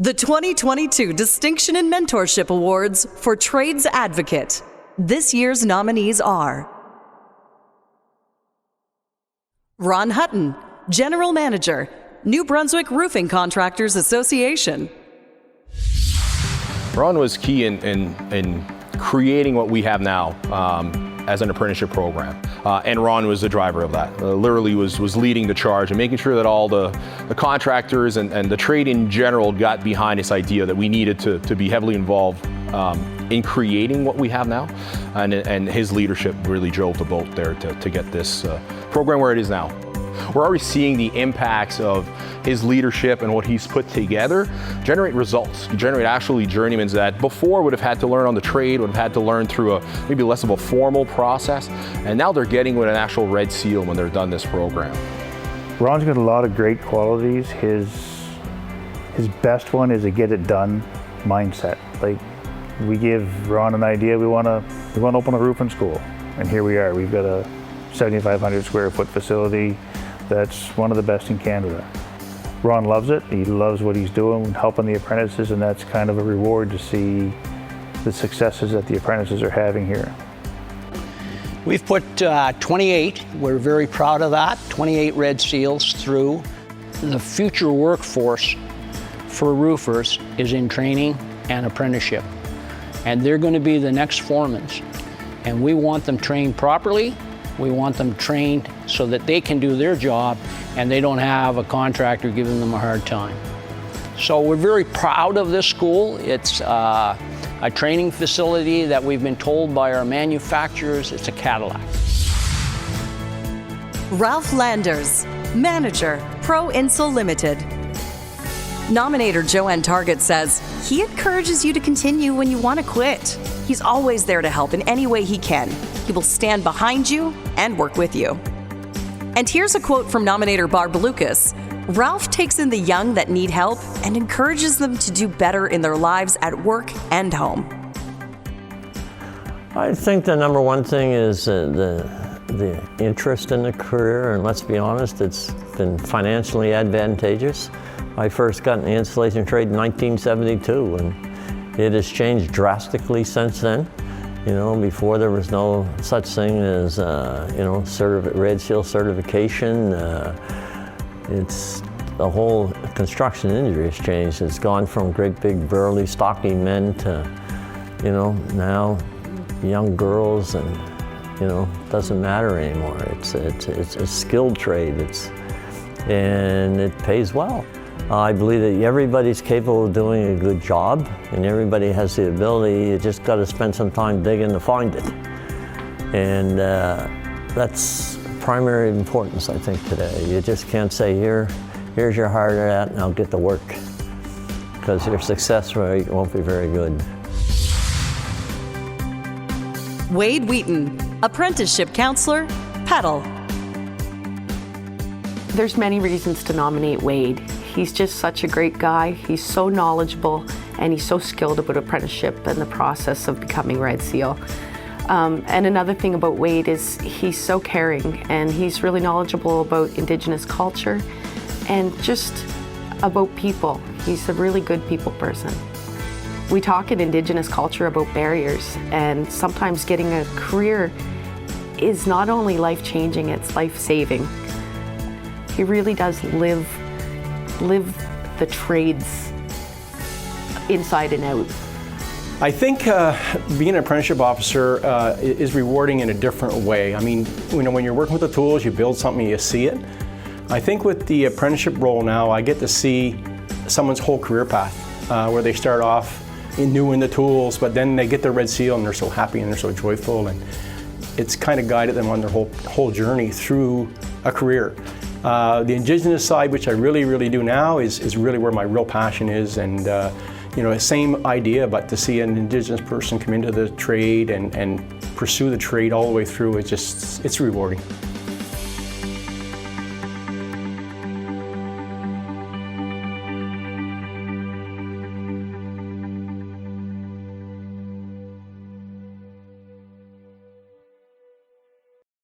The 2022 Distinction in Mentorship Awards for Trades Advocate. This year's nominees are Ron Hutton, General Manager, New Brunswick Roofing Contractors Association. Ron was key in creating what we have now as an apprenticeship program. And Ron was the driver of that. Literally was leading the charge and making sure that all the contractors and the trade in general got behind this idea that we needed to be heavily involved in creating what we have now. And his leadership really drove the boat there to get this program where it is now. We're already seeing the impacts of his leadership and what he's put together generate results, generate actually journeymen that before would have had to learn on the trade, would have had to learn through maybe less of a formal process, and now they're getting with an actual red seal when they're done this program. Ron's got a lot of great qualities. His best one is a get it done mindset. Like, we give Ron an idea, we want to open a roofing school, and here we are. We've got a 7,500 square foot facility that's one of the best in Canada. Ron loves it. He loves what he's doing, helping the apprentices, and that's kind of a reward to see the successes that the apprentices are having here. We've put 28, we're very proud of that, 28 red seals through. The future workforce for roofers is in training and apprenticeship, and they're going to be the next foremans. And we want them trained properly. We want them trained so that they can do their job and they don't have a contractor giving them a hard time. So we're very proud of this school. It's a training facility that we've been told by our manufacturers, it's a Cadillac. Ralph Landers, Manager, Pro Insul Limited. Nominator Joanne Target says he encourages you to continue when you want to quit. He's always there to help in any way he can. He will stand behind you and work with you. And here's a quote from nominator Barb Lucas. Ralph takes in the young that need help and encourages them to do better in their lives at work and home. I think the number one thing is the interest in the career, and let's be honest, it's been financially advantageous. I first got in the installation trade in 1972, and it has changed drastically since then. You know, before there was no such thing as, Red Seal certification. It's the whole construction industry has changed. It's gone from great big burly stocky men to, now young girls, and doesn't matter anymore. It's a skilled trade. And it pays well. I believe that everybody's capable of doing a good job, and everybody has the ability. You just got to spend some time digging to find it. And that's primary importance, I think, today. You just can't say, here's your hard hat, now get to work, because your success rate won't be very good. Wade Wheaton, Apprenticeship Counselor, Petal. There's many reasons to nominate Wade. He's just such a great guy. He's so knowledgeable, and he's so skilled about apprenticeship and the process of becoming Red Seal. And another thing about Wade is he's so caring, and he's really knowledgeable about Indigenous culture and just about people. He's a really good people person. We talk in Indigenous culture about barriers, and sometimes getting a career is not only life-changing, it's life-saving. He really does live the trades inside and out. I think being an apprenticeship officer is rewarding in a different way. I mean, when you're working with the tools, you build something, you see it. I think with the apprenticeship role now, I get to see someone's whole career path, where they start off new in the tools, but then they get their Red Seal and they're so happy and they're so joyful, and it's kind of guided them on their whole journey through a career. The Indigenous side, which I really do now, is really where my real passion is, and same idea, but to see an Indigenous person come into the trade and pursue the trade all the way through, it's rewarding.